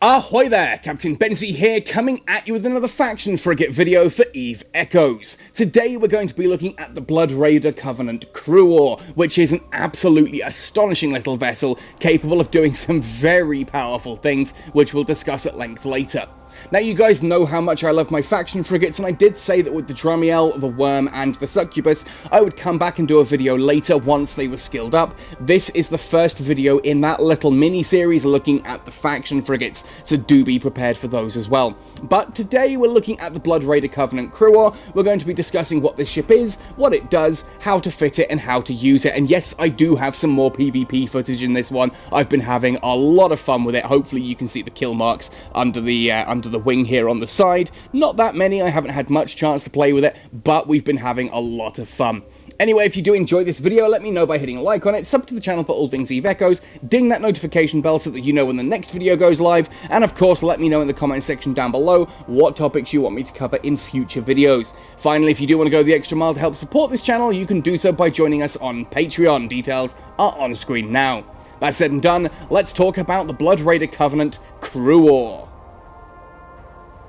Ahoy there, Captain Benzie here, coming at you with another Faction Frigate video for EVE Echoes. Today we're going to be looking at the Blood Raider Covenant Cruor, which is an absolutely astonishing little vessel capable of doing some very powerful things, which we'll discuss at length later. Now, you guys know how much I love my faction frigates, and I did say that with the Dramiel, the Worm, and the Succubus, I would come back and do a video later once they were skilled up. This is the first video in that little mini-series looking at the faction frigates, so do be prepared for those as well. But today we're looking at the Blood Raider Covenant Cruor. We're going to be discussing what this ship is, what it does, how to fit it, and how to use it. And yes, I do have some more PvP footage in this one. I've been having a lot of fun with it. Hopefully you can see the kill marks under the wing here on the side. Not that many, I haven't had much chance to play with it, but we've been having a lot of fun. Anyway, if you do enjoy this video, let me know by hitting a like on it, sub to the channel for all things EVE Echoes, ding that notification bell so that you know when the next video goes live, and of course let me know in the comment section down below what topics you want me to cover in future videos. Finally, if you do want to go the extra mile to help support this channel, you can do so by joining us on Patreon. Details are on screen now. That said and done, let's talk about the Blood Raider Covenant Cruor.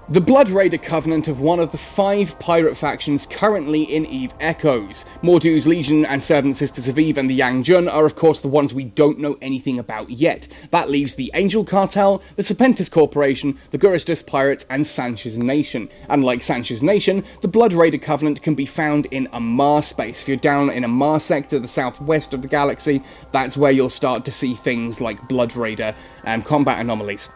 The Blood Raider Covenant of one of the 5 pirate factions currently in EVE Echoes. Mordu's Legion and Servant Sisters of Eve and the Yang Jun are of course the ones we don't know anything about yet. That leaves the Angel Cartel, the Serpentis Corporation, the Guristas Pirates, and Sanchez Nation. And like Sanchez Nation, the Blood Raider Covenant can be found in a Mars space. If you're down in a Mars sector, the southwest of the galaxy, that's where you'll start to see things like Blood Raider and combat anomalies.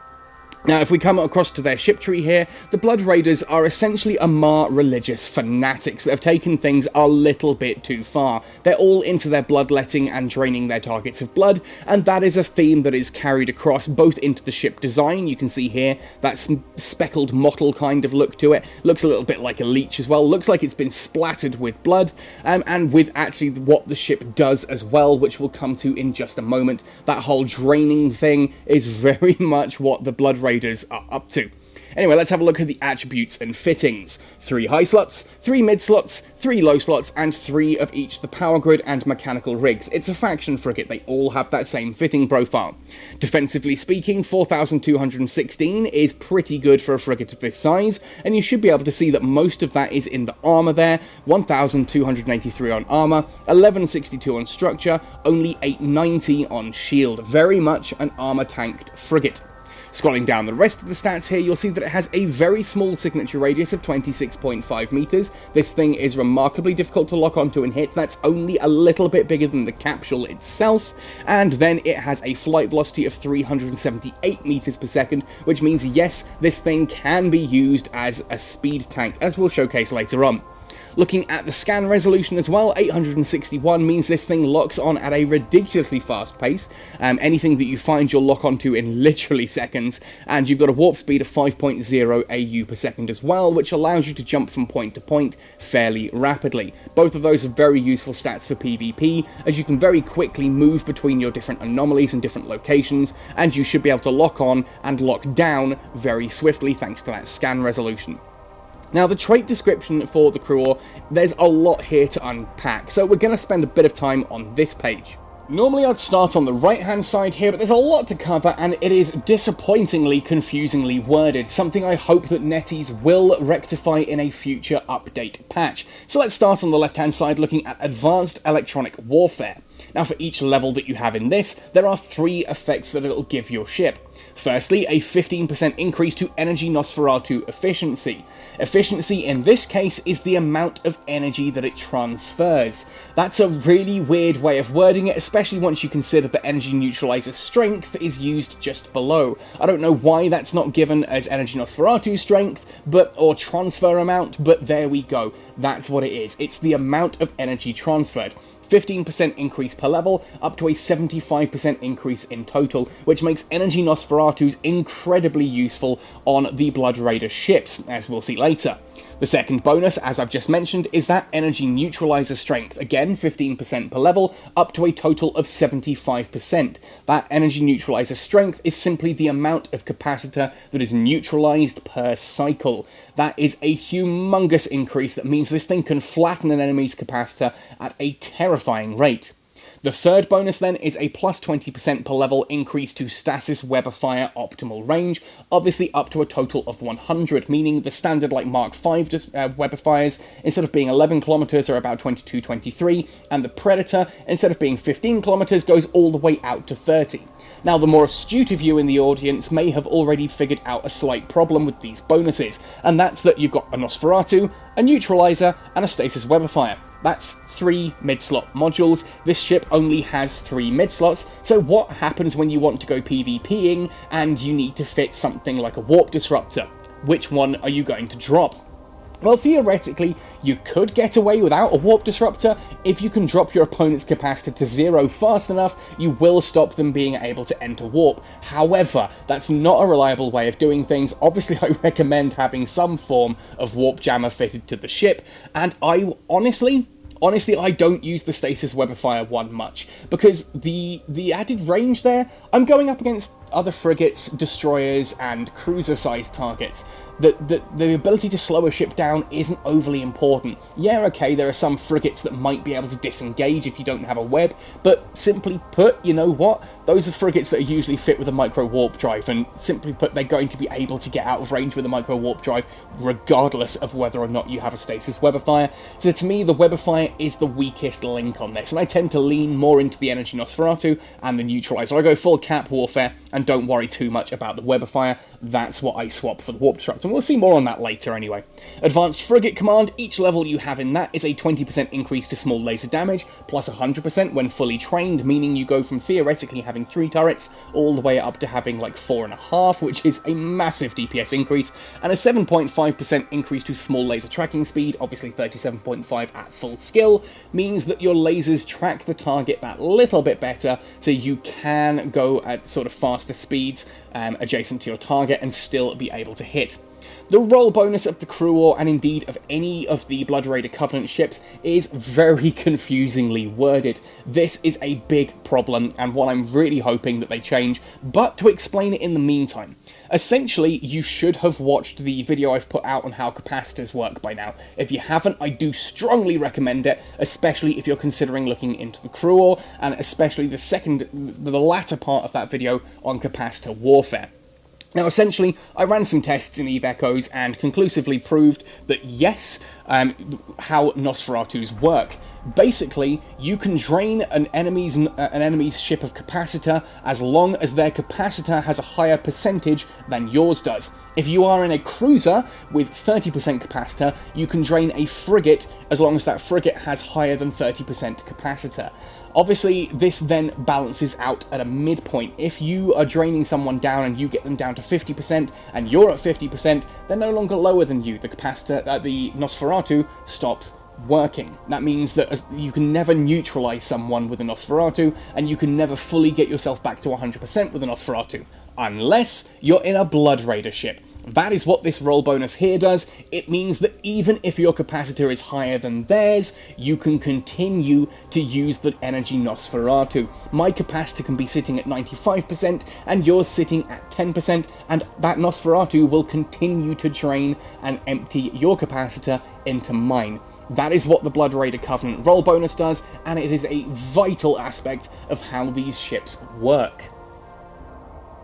Now, if we come across to their ship tree here, the Blood Raiders are essentially Amar religious fanatics that have taken things a little bit too far. They're all into their bloodletting and draining their targets of blood, and that is a theme that is carried across both into the ship design. You can see here that speckled mottle kind of look to it. Looks a little bit like a leech as well. Looks like it's been splattered with blood, and with actually what the ship does as well, which we'll come to in just a moment. That whole draining thing is very much what the Blood Raiders are up to. Anyway, let's have a look at the attributes and fittings. 3 high slots, 3 mid slots, 3 low slots, and 3 of each the power grid and mechanical rigs. It's a faction frigate, they all have that same fitting profile. Defensively speaking, 4,216 is pretty good for a frigate of this size, and you should be able to see that most of that is in the armour there. 1,283 on armour, 1,162 on structure, only 890 on shield. Very much an armour tanked frigate. Scrolling down the rest of the stats here, you'll see that it has a very small signature radius of 26.5 meters. This thing is remarkably difficult to lock onto and hit. That's only a little bit bigger than the capsule itself. And then it has a flight velocity of 378 meters per second, which means yes, this thing can be used as a speed tank, as we'll showcase later on. Looking at the scan resolution as well, 861 means this thing locks on at a ridiculously fast pace. Anything that you find you'll lock onto in literally seconds, and you've got a warp speed of 5.0 AU per second as well, which allows you to jump from point to point fairly rapidly. Both of those are very useful stats for PvP, as you can very quickly move between your different anomalies and different locations, and you should be able to lock on and lock down very swiftly thanks to that scan resolution. Now, the trait description for the Cruor, there's a lot here to unpack, so we're going to spend a bit of time on this page. Normally I'd start on the right hand side here, but there's a lot to cover and it is disappointingly confusingly worded, something I hope that NetEase will rectify in a future update patch. So let's start on the left hand side looking at Advanced Electronic Warfare. Now, for each level that you have in this, there are 3 effects that it'll give your ship. Firstly, a 15% increase to Energy Nosferatu efficiency. Efficiency in this case is the amount of energy that it transfers. That's a really weird way of wording it, especially once you consider that Energy Neutralizer strength is used just below. I don't know why that's not given as Energy Nosferatu strength, or transfer amount, but there we go. That's what it is. It's the amount of energy transferred. 15% increase per level, up to a 75% increase in total, which makes Energy Nosferatus incredibly useful on the Blood Raider ships, as we'll see later. The second bonus, as I've just mentioned, is that Energy Neutralizer strength. Again, 15% per level, up to a total of 75%. That Energy Neutralizer strength is simply the amount of capacitor that is neutralized per cycle. That is a humongous increase that means this thing can flatten an enemy's capacitor at a terrifying rate. The third bonus then is a plus 20% per level increase to stasis webifier optimal range, obviously up to a total of 100, meaning the standard like Mark V webifiers, instead of being 11 kilometers, are about 22, 23, and the Predator, instead of being 15 kilometers, goes all the way out to 30. Now, the more astute of you in the audience may have already figured out a slight problem with these bonuses, and that's that you've got a Nosferatu, a Neutralizer, and a Stasis Webifier. That's 3 mid-slot modules. This ship only has 3 mid-slots, so what happens when you want to go PvPing and you need to fit something like a Warp Disruptor? Which one are you going to drop? Well, theoretically, you could get away without a Warp Disruptor. If you can drop your opponent's capacitor to 0 fast enough, you will stop them being able to enter Warp. However, that's not a reliable way of doing things. Obviously, I recommend having some form of Warp Jammer fitted to the ship, and I honestly, I don't use the Stasis Webifier one much, because the added range there, I'm going up against other frigates, destroyers, and cruiser-sized targets. The ability to slow a ship down isn't overly important. Yeah, okay, there are some frigates that might be able to disengage if you don't have a web, but simply put, you know what? Those are frigates that are usually fit with a micro-warp drive, and simply put, they're going to be able to get out of range with a micro-warp drive, regardless of whether or not you have a Stasis Webifier. So to me, the Webifier is the weakest link on this, and I tend to lean more into the Energy Nosferatu and the Neutralizer. I go full cap warfare, and don't worry too much about the Webifier. That's what I swap for the Warp Disruptor, and we'll see more on that later anyway. Advanced Frigate Command, each level you have in that is a 20% increase to small laser damage, plus 100% when fully trained, meaning you go from theoretically having 3 turrets all the way up to having like 4.5, which is a massive DPS increase, and a 7.5% increase to small laser tracking speed, obviously 37.5 at full skill, means that your lasers track the target that little bit better, so you can go at sort of faster speeds adjacent to your target and still be able to hit. The roll bonus of the Cruor, and indeed of any of the Blood Raider Covenant ships, is very confusingly worded. This is a big problem, and one I'm really hoping that they change, but to explain it in the meantime. Essentially, you should have watched the video I've put out on how capacitors work by now. If you haven't, I do strongly recommend it, especially if you're considering looking into the Cruor, and especially the latter part of that video on capacitor warfare. Now, essentially, I ran some tests in EVE Echoes and conclusively proved that yes, how Nosferatus work. Basically, you can drain an enemy's ship of capacitor as long as their capacitor has a higher percentage than yours does. If you are in a cruiser with 30% capacitor, you can drain a frigate as long as that frigate has higher than 30% capacitor. Obviously, this then balances out at a midpoint. If you are draining someone down and you get them down to 50% and you're at 50%, they're no longer lower than you. The capacitor, the Nosferatu, stops working. That means that you can never neutralize someone with a Nosferatu, and you can never fully get yourself back to 100% with a Nosferatu, unless you're in a Blood Raider ship. That is what this roll bonus here does. It means that even if your capacitor is higher than theirs, you can continue to use the Energy Nosferatu. My capacitor can be sitting at 95% and yours sitting at 10%, and that Nosferatu will continue to drain and empty your capacitor into mine. That is what the Blood Raider Covenant roll bonus does, and it is a vital aspect of how these ships work.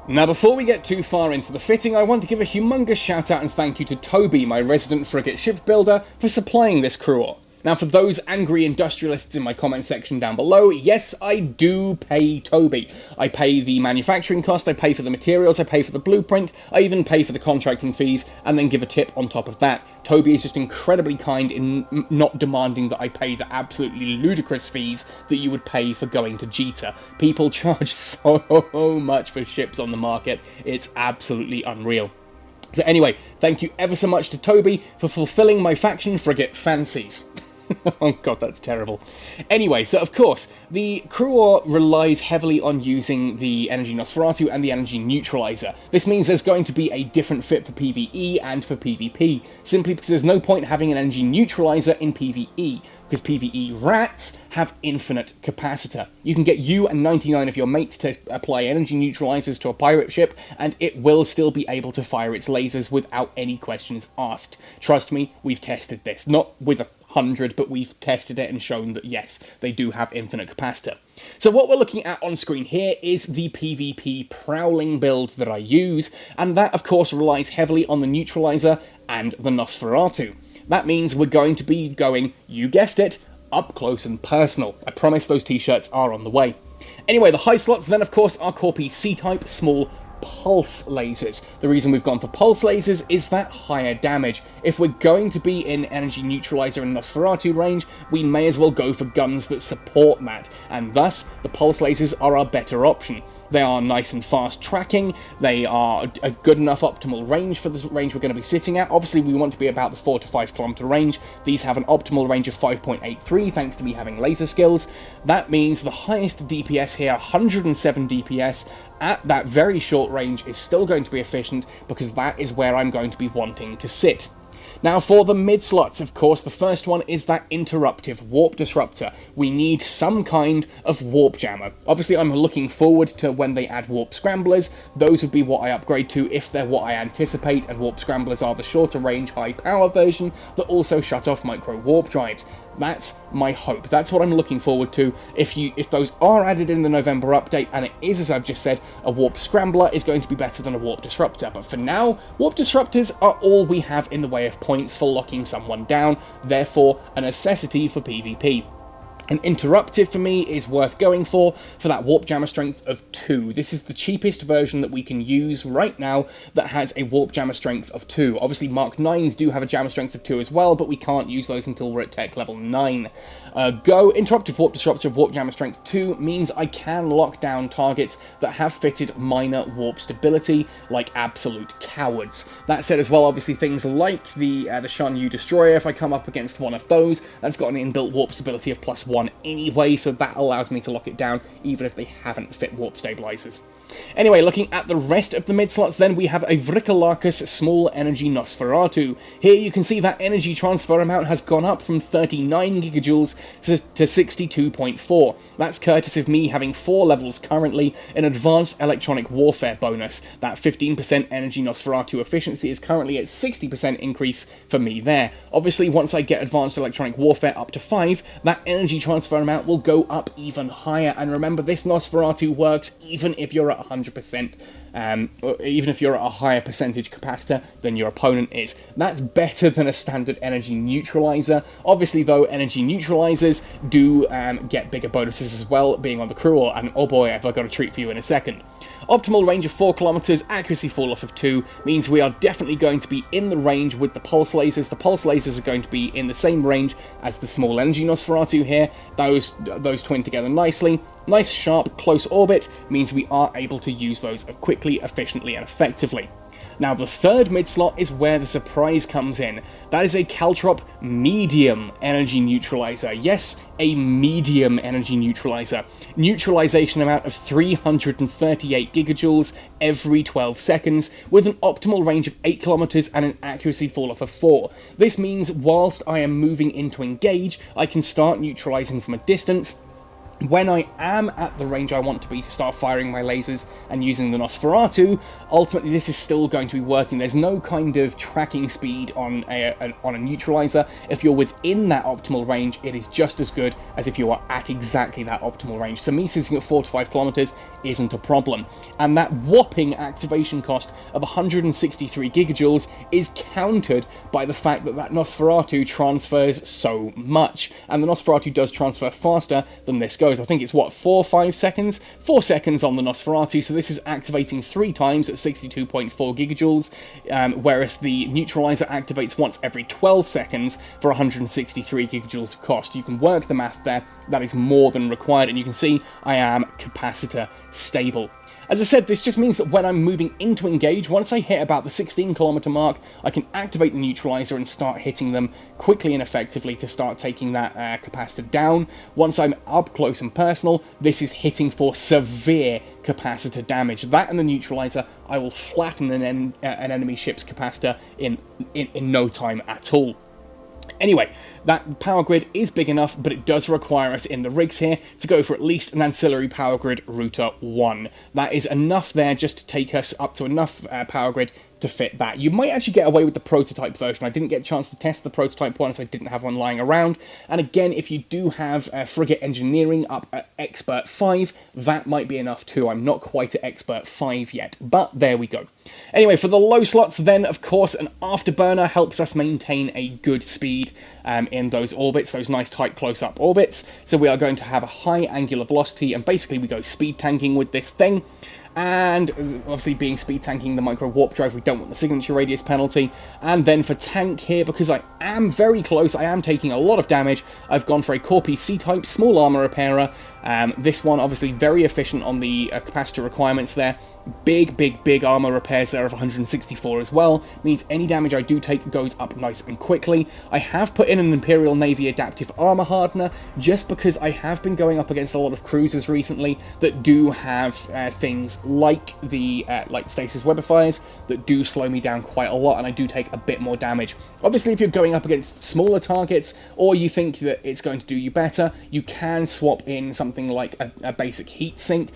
Now, before we get too far into the fitting, I want to give a humongous shout out and thank you to Toby, my resident frigate shipbuilder, for supplying this Cruor. Now, for those angry industrialists in my comment section down below, yes, I do pay Toby. I pay the manufacturing cost, I pay for the materials, I pay for the blueprint, I even pay for the contracting fees, and then give a tip on top of that. Toby is just incredibly kind in not demanding that I pay the absolutely ludicrous fees that you would pay for going to Jita. People charge so much for ships on the market, it's absolutely unreal. So anyway, thank you ever so much to Toby for fulfilling my faction frigate fancies. Oh god, that's terrible. Anyway, so of course, the Cruor relies heavily on using the Energy Nosferatu and the Energy Neutralizer. This means there's going to be a different fit for PvE and for PvP, simply because there's no point having an Energy Neutralizer in PvE, because PvE rats have infinite capacitor. You can get you and 99 of your mates to apply energy neutralizers to a pirate ship, and it will still be able to fire its lasers without any questions asked. Trust me, we've tested this. Not with 100, but we've tested it and shown that yes, they do have infinite capacitor. So what we're looking at on screen here is the PvP Prowling build that I use, and that of course relies heavily on the Neutralizer and the Nosferatu. That means we're going to be going, you guessed it, up close and personal. I promise those t-shirts are on the way. Anyway, the high slots then of course are Corpi C-type small pulse lasers. The reason we've gone for pulse lasers is that higher damage. If we're going to be in energy neutralizer and Nosferatu range, we may as well go for guns that support that, and thus the pulse lasers are our better option. They are nice and fast tracking, they are a good enough optimal range for the range we're going to be sitting at. Obviously we want to be about the 4 to 5 kilometer range. These have an optimal range of 5.83 thanks to me having laser skills. That means the highest DPS here, 107 DPS, at that very short range is still going to be efficient because that is where I'm going to be wanting to sit. Now for the mid slots, of course, the first one is that interruptive warp disruptor. We need some kind of warp jammer. Obviously I'm looking forward to when they add warp scramblers. Those would be what I upgrade to if they're what I anticipate, and warp scramblers are the shorter range, high power version that also shut off micro warp drives. That's my hope. That's what I'm looking forward to. If those are added in the November update, and it is, as I've just said, a Warp Scrambler is going to be better than a Warp Disruptor. But for now, Warp Disruptors are all we have in the way of points for locking someone down, therefore a necessity for PvP. An interruptive for me is worth going for that warp jammer strength of 2. This is the cheapest version that we can use right now that has a warp jammer strength of 2. Obviously Mark 9s do have a jammer strength of 2 as well, but we can't use those until we're at tech level 9. Interruptive warp disruptive warp jammer strength 2 means I can lock down targets that have fitted minor warp stability, like absolute cowards. That said as well, obviously things like the Shan Yu Destroyer, if I come up against one of those, that's got an inbuilt warp stability of +1 anyway, so that allows me to lock it down even if they haven't fit warp stabilizers. Anyway, looking at the rest of the mid-slots then, we have a Vricolakus Small Energy Nosferatu. Here you can see that energy transfer amount has gone up from 39 gigajoules to 62.4. That's courtesy of me having 4 levels currently, an Advanced Electronic Warfare bonus. That 15% energy Nosferatu efficiency is currently at 60% increase for me there. Obviously, once I get Advanced Electronic Warfare up to 5, that energy transfer amount will go up even higher, and remember, this Nosferatu works even if you're at 100%, even if you're at a higher percentage capacitor than your opponent is. That's better than a standard energy neutralizer. Obviously though, energy neutralizers do get bigger bonuses as well, being on the Cruor, and oh boy, have I got a treat for you in a second. Optimal range of 4 kilometers, accuracy fall off of 2, means we are definitely going to be in the range with the pulse lasers. The pulse lasers are going to be in the same range as the small energy Nosferatu here. Those twin together nicely. Nice, sharp, close orbit means we are able to use those quickly, efficiently, and effectively. Now, the third mid-slot is where the surprise comes in. That is a Caltrop Medium Energy Neutralizer. Yes, a medium energy neutralizer. Neutralization amount of 338 gigajoules every 12 seconds, with an optimal range of 8 kilometers and an accuracy fall-off of 4. This means whilst I am moving in to engage, I can start neutralizing from a distance. When I am at the range I want to be to start firing my lasers and using the Nosferatu, ultimately this is still going to be working. There's no kind of tracking speed on a neutralizer. If you're within that optimal range, it is just as good as if you are at exactly that optimal range. So me sitting at 4 to 5 kilometers isn't a problem. And that whopping activation cost of 163 gigajoules is countered by the fact that that Nosferatu transfers so much. And the Nosferatu does transfer faster than this goes. I think it's, what, 4 or 5 seconds? 4 seconds on the Nosferatu, so this is activating 3 times at 62.4 gigajoules, whereas the neutralizer activates once every 12 seconds for 163 gigajoules of cost. You can work the math there. That is more than required, and you can see I am capacitor stable. As I said, this just means that when I'm moving into engage, once I hit about the 16 kilometer mark, I can activate the neutralizer and start hitting them quickly and effectively to start taking that capacitor down. Once I'm up close and personal, this is hitting for severe capacitor damage. That and the neutralizer, I will flatten an enemy ship's capacitor in no time at all. Anyway, that power grid is big enough, but it does require us in the rigs here to go for at least an ancillary power grid router 1. That is enough there just to take us up to enough power grid to fit that. You might actually get away with the prototype version. I didn't get a chance to test the prototype one, so I didn't have one lying around. And again, if you do have Frigate Engineering up at Expert 5, that might be enough too. I'm not quite at Expert 5 yet, but there we go. Anyway, for the low slots then, of course, an afterburner helps us maintain a good speed in those orbits, those nice tight close-up orbits. So we are going to have a high angular velocity, and basically we go speed tanking with this thing. And obviously being speed tanking the micro warp drive, we don't want the signature radius penalty. And then for tank here, because I am very close, I am taking a lot of damage, I've gone for a Corpi C-type small armor repairer. This one obviously very efficient on the capacitor requirements there. Big armor repairs there of 164 as well. Means any damage I do take goes up nice and quickly. I have put in an Imperial Navy adaptive armor hardener just because I have been going up against a lot of cruisers recently that do have things like the like stasis webifiers that do slow me down quite a lot, and I do take a bit more damage. Obviously, if you're going up against smaller targets or you think that it's going to do you better, you can swap in something like a basic heatsink,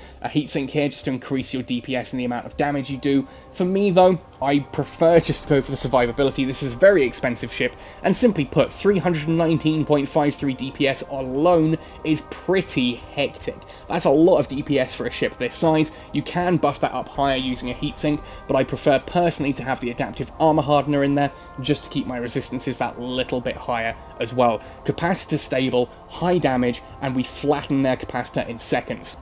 here just to increase your DPS and the amount of damage you do. For me though, I prefer just to go for the survivability. This is a very expensive ship, and simply put, 319.53 DPS alone is pretty hectic. That's a lot of DPS for a ship this size. You can buff that up higher using a heatsink, but I prefer personally to have the adaptive armor hardener in there just to keep my resistances that little bit higher as well. Capacitor stable, high damage, and we flatten their capacitor in seconds.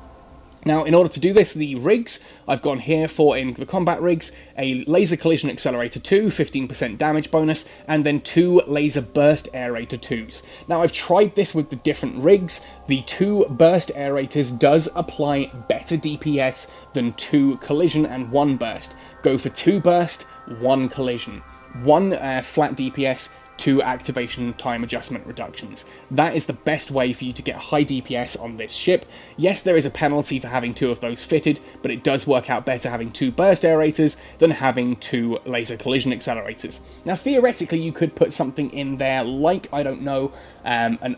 Now, in order to do this, the rigs, I've gone here for, in the combat rigs, a Laser Collision Accelerator 2, 15% damage bonus, and then 2 Laser Burst Aerator 2s. Now, I've tried this with the different rigs. The 2 Burst Aerators does apply better DPS than 2 Collision and 1 Burst. Go for 2 Burst, 1 Collision. 1 flat DPS, 2 activation time adjustment reductions. That is the best way for you to get high DPS on this ship. Yes, there is a penalty for having 2 of those fitted, but it does work out better having 2 burst aerators than having 2 laser collision accelerators. Now, theoretically, you could put something in there like, I don't know, an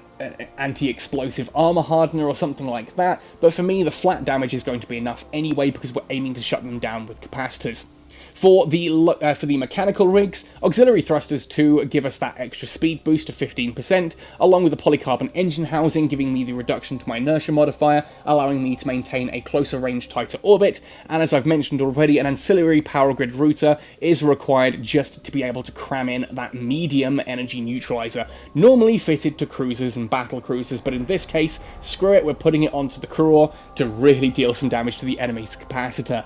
anti-explosive armor hardener or something like that, but for me, the flat damage is going to be enough anyway because we're aiming to shut them down with capacitors. For the mechanical rigs, auxiliary thrusters to give us that extra speed boost of 15%, along with the polycarbon engine housing giving me the reduction to my inertia modifier, allowing me to maintain a closer range, tighter orbit, and as I've mentioned already, an ancillary power grid router is required just to be able to cram in that medium energy neutralizer, normally fitted to cruisers and battle cruisers, but in this case, screw it, we're putting it onto the Cruor to really deal some damage to the enemy's capacitor.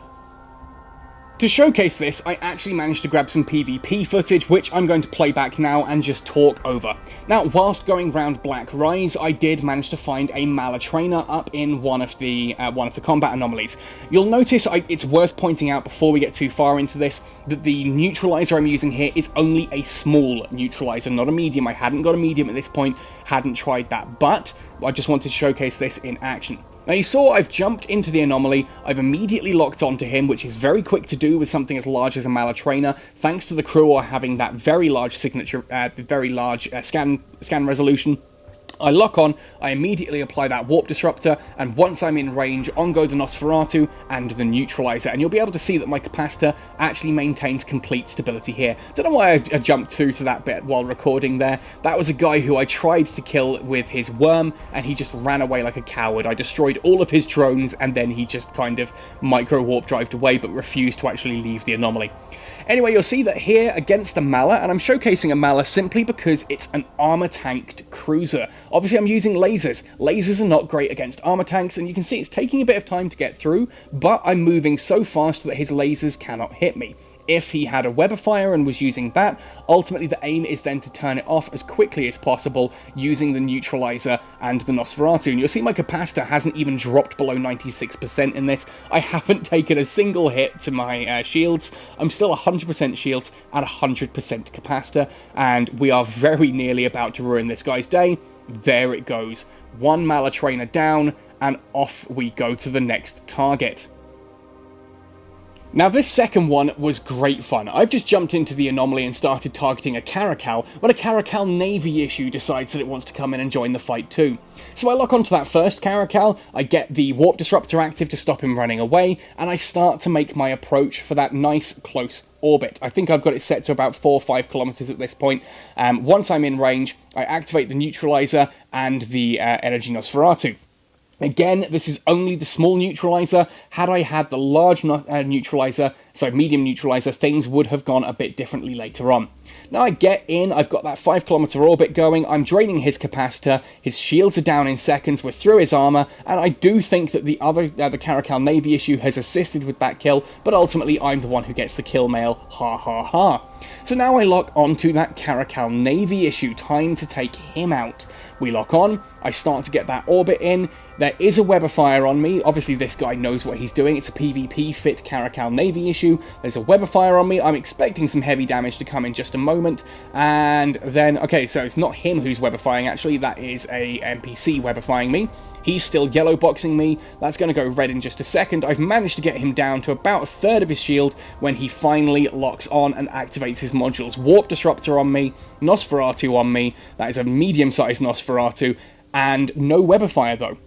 To showcase this, I actually managed to grab some PvP footage, which I'm going to play back now and just talk over. Now, whilst going round Black Rise, I did manage to find a Malatrainer up in one of the combat anomalies. You'll notice it's worth pointing out before we get too far into this, that the neutralizer I'm using here is only a small neutralizer, not a medium. I hadn't got a medium at this point, hadn't tried that, but I just wanted to showcase this in action. Now you saw I've jumped into the anomaly, I've immediately locked onto him, which is very quick to do with something as large as a Malatrainer, thanks to the Cruor having that very large signature, very large scan resolution. I lock on, I immediately apply that warp disruptor, and once I'm in range, on go the Nosferatu and the neutralizer, and you'll be able to see that my capacitor actually maintains complete stability here. Don't know why I jumped through to that bit while recording there. That was a guy who I tried to kill with his worm, and he just ran away like a coward. I destroyed all of his drones, and then he just kind of micro-warp drived away, but refused to actually leave the anomaly. Anyway, you'll see that here against the Mala, and I'm showcasing a Mala simply because it's an armor-tanked cruiser. Obviously, I'm using lasers. Lasers are not great against armor tanks, and you can see it's taking a bit of time to get through, but I'm moving so fast that his lasers cannot hit me. If he had a webifier and was using that, ultimately the aim is then to turn it off as quickly as possible using the neutralizer and the Nosferatu. And you'll see my capacitor hasn't even dropped below 96% in this. I haven't taken a single hit to my shields. I'm still 100% shields and 100% capacitor, and we are very nearly about to ruin this guy's day. There it goes. One Malatrainer down, and off we go to the next target. Now this second one was great fun. I've just jumped into the anomaly and started targeting a Caracal, when a Caracal Navy issue decides that it wants to come in and join the fight too. So I lock onto that first Caracal, I get the Warp Disruptor active to stop him running away, and I start to make my approach for that nice close orbit. I think I've got it set to about 4 or 5 kilometers at this point. Once I'm in range, I activate the neutralizer and the Energy Nosferatu. Again, this is only the small neutralizer. Had I had the large neutralizer, so medium neutralizer, things would have gone a bit differently later on. Now I get in, I've got that 5 kilometer orbit going, I'm draining his capacitor, his shields are down in seconds, we're through his armor, and I do think that the Caracal Navy issue has assisted with that kill, but ultimately I'm the one who gets the kill mail, ha ha ha. So now I lock onto that Caracal Navy issue, time to take him out. We lock on, I start to get that orbit in, there is a web of fire on me, obviously this guy knows what he's doing, it's a PvP fit Caracal Navy issue, there's a web of fire on me, I'm expecting some heavy damage to come in just a moment, and then, okay, so it's not him who's web of firing actually, that is a NPC web of firing me. He's still yellow boxing me, that's going to go red in just a second. I've managed to get him down to about a third of his shield when he finally locks on and activates his modules. Warp Disruptor on me, Nosferatu on me, that is a medium-sized Nosferatu, and no web of fire though.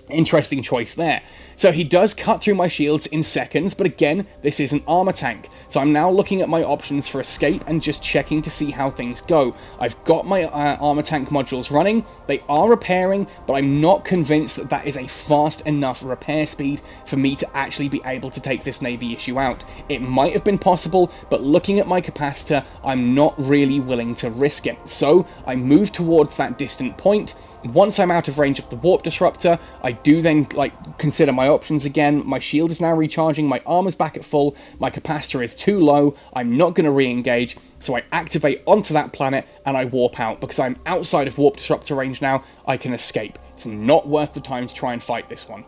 Interesting choice there. So he does cut through my shields in seconds, but again, this is an armor tank. So I'm now looking at my options for escape and just checking to see how things go. I've got my armor tank modules running, they are repairing, but I'm not convinced that that is a fast enough repair speed for me to actually be able to take this Navy issue out. It might have been possible, but looking at my capacitor, I'm not really willing to risk it. So I move towards that distant point. Once I'm out of range of the Warp Disruptor, I do then consider my options again. My shield is now recharging, my armor's back at full, my capacitor is too low, I'm not going to re-engage, so I activate onto that planet and I warp out. Because I'm outside of Warp Disruptor range now, I can escape. It's not worth the time to try and fight this one.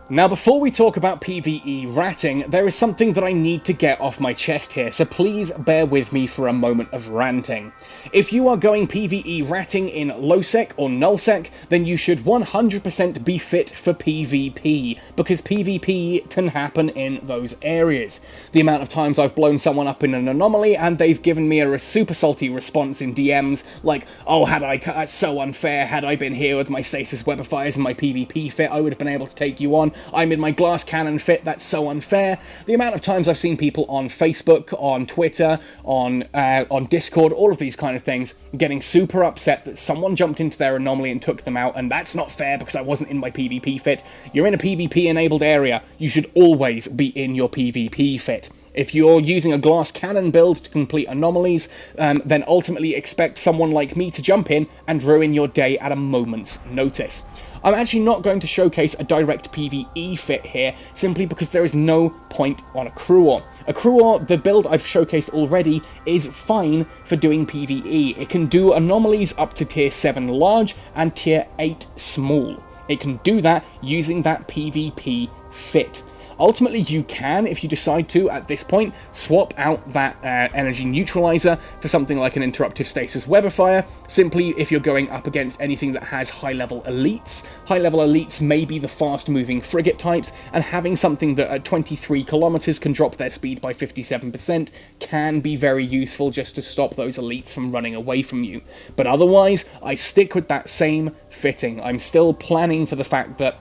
Now before we talk about PvE ratting, there is something that I need to get off my chest here, so please bear with me for a moment of ranting. If you are going PvE ratting in lowsec or nullsec, then you should 100% be fit for PvP, because PvP can happen in those areas. The amount of times I've blown someone up in an anomaly and they've given me a super salty response in DMs, like, oh, that's so unfair, had I been here with my stasis web of fires and my PvP fit, I would have been able to take you on. I'm in my glass cannon fit, that's so unfair. The amount of times I've seen people on Facebook, on Twitter, on Discord, all of these kind of things, getting super upset that someone jumped into their anomaly and took them out, and that's not fair because I wasn't in my PvP fit. You're in a PvP-enabled area. You should always be in your PvP fit. If you're using a glass cannon build to complete anomalies, then ultimately expect someone like me to jump in and ruin your day at a moment's notice. I'm actually not going to showcase a direct PvE fit here, simply because there is no point on a Cruor. A Cruor, the build I've showcased already, is fine for doing PvE. It can do anomalies up to tier 7 large and tier 8 small. It can do that using that PvP fit. Ultimately, you can, if you decide to, at this point, swap out that energy neutralizer for something like an interruptive stasis web of fire, simply if you're going up against anything that has high-level elites. High-level elites may be the fast-moving frigate types, and having something that at 23 kilometers can drop their speed by 57% can be very useful just to stop those elites from running away from you. But otherwise, I stick with that same fitting. I'm still planning for the fact that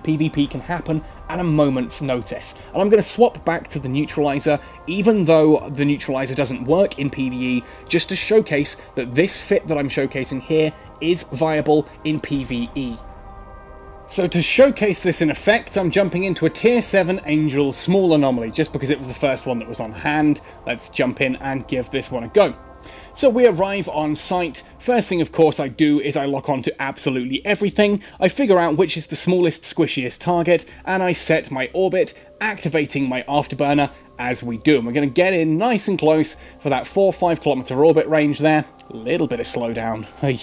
PvP can happen at a moment's notice. And I'm going to swap back to the neutralizer, even though the neutralizer doesn't work in PvE, just to showcase that this fit that I'm showcasing here is viable in PvE. So to showcase this in effect, I'm jumping into a tier 7 Angel small anomaly, just because it was the first one that was on hand. Let's jump in and give this one a go. So we arrive on site. First thing, of course, I do is I lock on to absolutely everything. I figure out which is the smallest, squishiest target, and I set my orbit, activating my afterburner as we do. And we're going to get in nice and close for that 4 or 5 kilometer orbit range there. A little bit of slowdown. Hey.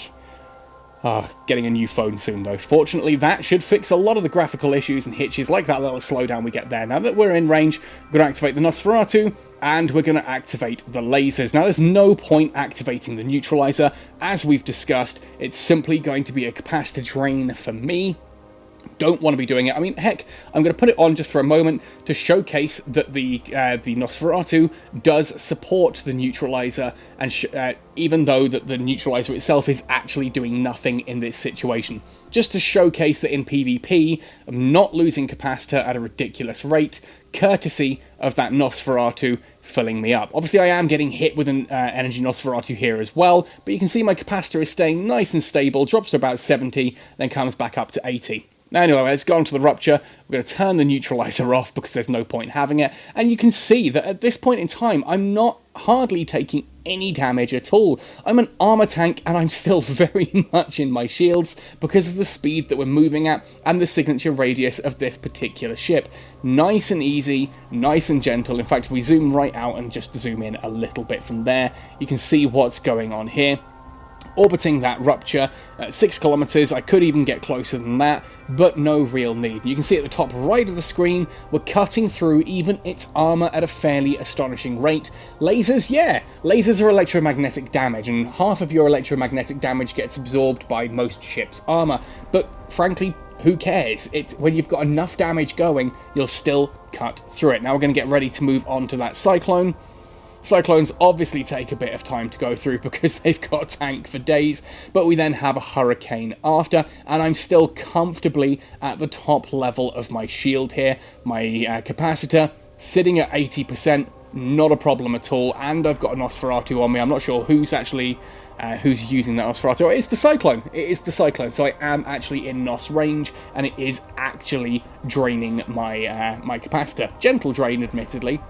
Getting a new phone soon though. Fortunately, that should fix a lot of the graphical issues and hitches like that little slowdown we get there. Now that we're in range, we're going to activate the Nosferatu, and we're going to activate the lasers. Now there's no point activating the neutralizer. As we've discussed, it's simply going to be a capacitor drain for me. Don't want to be doing it. I mean, heck, I'm going to put it on just for a moment to showcase that the Nosferatu does support the neutralizer, and even though that the neutralizer itself is actually doing nothing in this situation. Just to showcase that in PvP, I'm not losing capacitor at a ridiculous rate, courtesy of that Nosferatu filling me up. Obviously, I am getting hit with an energy Nosferatu here as well, but you can see my capacitor is staying nice and stable, drops to about 70, then comes back up to 80. Now anyway, let's go on to the rupture. We're going to turn the neutralizer off because there's no point having it. And you can see that at this point in time, I'm not hardly taking any damage at all. I'm an armor tank and I'm still very much in my shields because of the speed that we're moving at and the signature radius of this particular ship. Nice and easy, nice and gentle. In fact, if we zoom right out and just zoom in a little bit from there, you can see what's going on here. Orbiting that rupture at 6 kilometers, I could even get closer than that, but no real need. You can see at the top right of the screen, we're cutting through even its armor at a fairly astonishing rate. Lasers, yeah, lasers are electromagnetic damage, and half of your electromagnetic damage gets absorbed by most ships' armor, but frankly, who cares? When you've got enough damage going, you'll still cut through it. Now we're going to get ready to move on to that Cyclone. Cyclones obviously take a bit of time to go through because they've got a tank for days, but we then have a Hurricane after, and I'm still comfortably at the top level of my shield here. My capacitor sitting at 80%, not a problem at all, and I've got a Nosferatu on me. I'm not sure who's actually who's using that Nosferatu. It's the Cyclone. It is the Cyclone, so I am actually in Nos range, and it is actually draining my my capacitor. Gentle drain, admittedly.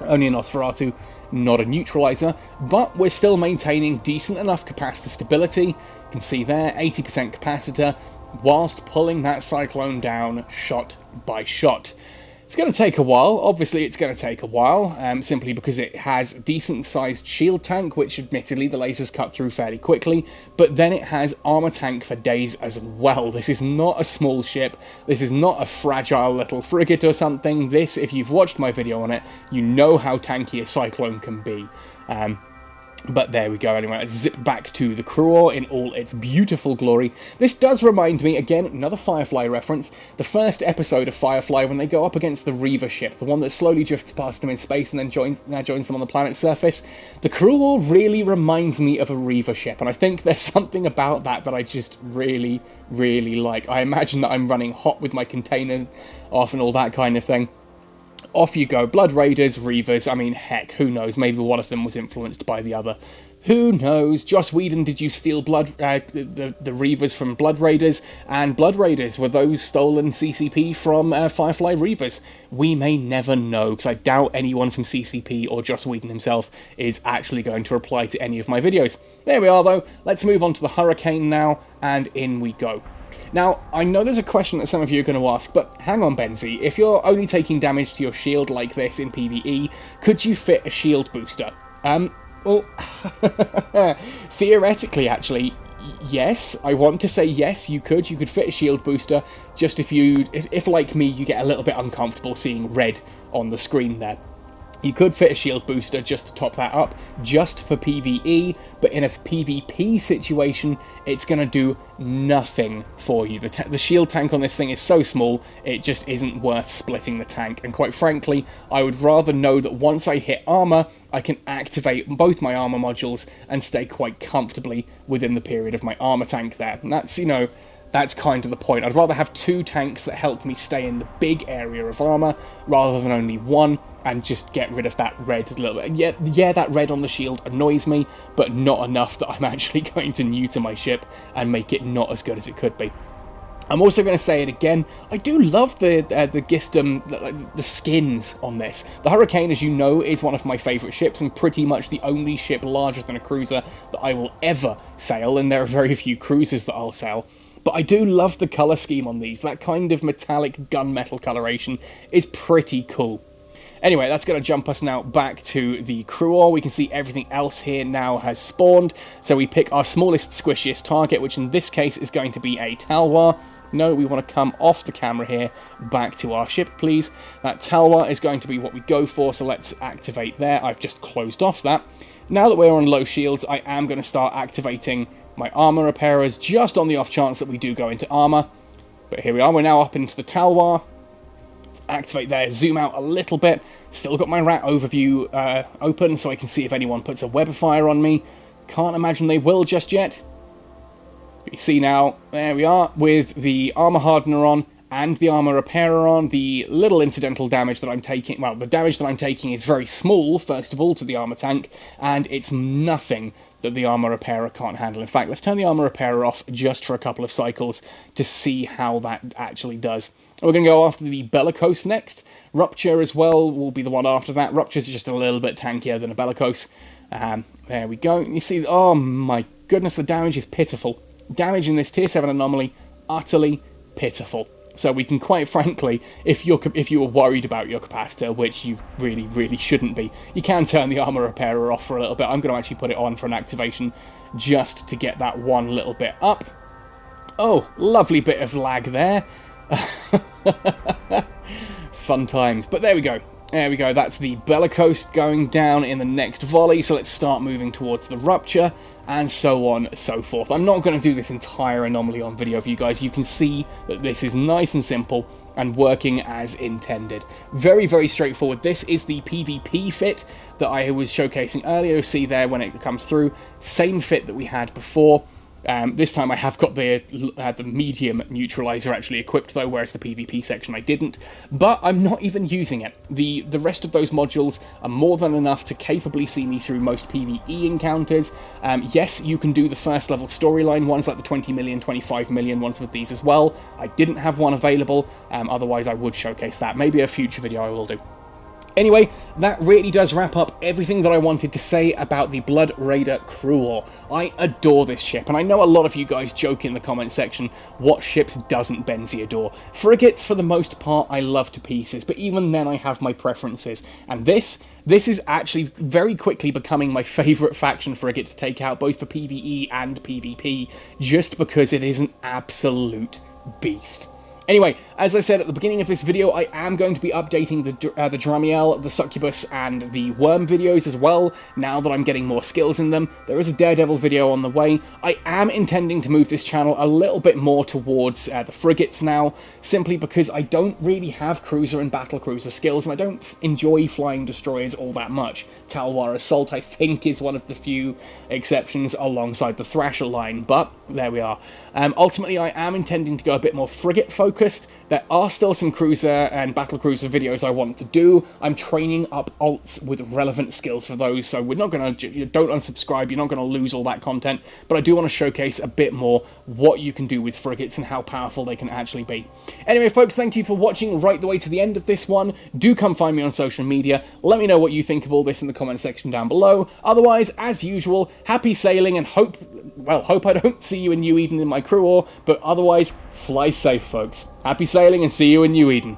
Only a Nosferatu, not a neutralizer, but we're still maintaining decent enough capacitor stability. You can see there, 80% capacitor, whilst pulling that Cyclone down shot by shot. It's going to take a while. Obviously, it's going to take a while, simply because it has a decent-sized shield tank, which admittedly the lasers cut through fairly quickly, but then it has armor tank for days as well. This is not a small ship. This is not a fragile little frigate or something. This, if you've watched my video on it, you know how tanky a Cyclone can be. But there we go. Anyway, let's zip back to the Cruor in all its beautiful glory. This does remind me, again, another Firefly reference, the first episode of Firefly when they go up against the Reaver ship, the one that slowly drifts past them in space and then joins them on the planet's surface. The Cruor really reminds me of a Reaver ship, and I think there's something about that I just really, really like. I imagine that I'm running hot with my container off and all that kind of thing. Off you go. Blood Raiders, Reavers, I mean, heck, who knows? Maybe one of them was influenced by the other. Who knows? Joss Whedon, did you steal the Reavers from Blood Raiders? And Blood Raiders, were those stolen CCP from Firefly Reavers? We may never know, because I doubt anyone from CCP or Joss Whedon himself is actually going to reply to any of my videos. There we are, though. Let's move on to the Hurricane now, and in we go. Now, I know there's a question that some of you are going to ask, but hang on, Benzie, if you're only taking damage to your shield like this in PvE, could you fit a shield booster? Well, theoretically, actually, yes. I want to say yes, you could. You could fit a shield booster, just if like me, you get a little bit uncomfortable seeing red on the screen there. You could fit a shield booster just to top that up, just for PvE, but in a PvP situation, it's going to do nothing for you. The shield tank on this thing is so small, it just isn't worth splitting the tank, and quite frankly, I would rather know that once I hit armor, I can activate both my armor modules and stay quite comfortably within the period of my armor tank there. And that's, that's kind of the point. I'd rather have two tanks that help me stay in the big area of armor, rather than only one, and just get rid of that red a little bit. Yeah, that red on the shield annoys me, but not enough that I'm actually going to neuter my ship and make it not as good as it could be. I'm also going to say it again, I do love the Gistum, the skins on this. The Hurricane, as you know, is one of my favourite ships, and pretty much the only ship larger than a cruiser that I will ever sail, and there are very few cruisers that I'll sail. But I do love the colour scheme on these. That kind of metallic gunmetal coloration is pretty cool. Anyway, that's going to jump us now back to the Cruor. We can see everything else here now has spawned. So we pick our smallest, squishiest target, which in this case is going to be a Talwar. No, we want to come off the camera here, back to our ship, please. That Talwar is going to be what we go for, so let's activate there. I've just closed off that. Now that we're on low shields, I am going to start activating my armor repairers, just on the off chance that we do go into armor. But here we are, we're now up into the Talwar. Let's activate there, zoom out a little bit. Still got my rat overview open so I can see if anyone puts a web of fire on me. Can't imagine they will just yet. You see now, there we are, with the armor hardener on and the armor repairer on. The little incidental damage that I'm taking, well, the damage that I'm taking is very small, first of all, to the armor tank, and it's nothing that the armor repairer can't handle. In fact, let's turn the armor repairer off just for a couple of cycles to see how that actually does. We're going to go after the bellicose next. Rupture as well will be the one after that. Rupture's just a little bit tankier than a bellicose. There we go. You see, oh my goodness, the damage is pitiful. Damage in this tier 7 anomaly, utterly pitiful. So we can quite frankly, if you were worried about your capacitor, which you really shouldn't be, you can turn the armor repairer off for a little bit. I'm going to actually put it on for an activation just to get that one little bit up. Oh, lovely bit of lag there. Fun times. But there we go. There we go. That's the bellicose going down in the next volley. So let's start moving towards the rupture, and so on and so forth. I'm not going to do this entire anomaly on video for you guys. You can see that this is nice and simple and working as intended. Very straightforward. This is the PvP fit that I was showcasing earlier. See there when it comes through. Same fit that we had before. This time I have got the medium neutralizer actually equipped though, whereas the PvP section I didn't. But I'm not even using it. The rest of those modules are more than enough to capably see me through most PvE encounters. Yes, you can do the first level storyline ones, like the 20 million, 25 million ones with these as well. I didn't have one available, otherwise I would showcase that. Maybe a future video I will do. Anyway, that really does wrap up everything that I wanted to say about the Blood Raider Cruor. I adore this ship, and I know a lot of you guys joke in the comment section, what ships doesn't Benzie adore? Frigates, for the most part, I love to pieces, but even then I have my preferences. And this is actually very quickly becoming my favourite faction frigate to take out, both for PvE and PvP, just because it is an absolute beast. Anyway, as I said at the beginning of this video, I am going to be updating the Dramiel, the Succubus, and the Worm videos as well, now that I'm getting more skills in them. There is a Daredevil video on the way. I am intending to move this channel a little bit more towards the frigates now, simply because I don't really have cruiser and battlecruiser skills, and I don't enjoy flying destroyers all that much. Talwar Assault, I think, is one of the few exceptions alongside the Thrasher line, but there we are. Ultimately, I am intending to go a bit more frigate-focused. There are still some cruiser and battlecruiser videos I want to do. I'm training up alts with relevant skills for those, so we're not going to... Don't unsubscribe, you're not going to lose all that content, but I do want to showcase a bit more what you can do with frigates and how powerful they can actually be. Anyway, folks, thank you for watching right the way to the end of this one. Do come find me on social media. Let me know what you think of all this in the comment section down below. Otherwise, as usual, happy sailing and hope I don't see you in New Eden in my Cruor, but otherwise, fly safe, folks. Happy sailing and see you in New Eden.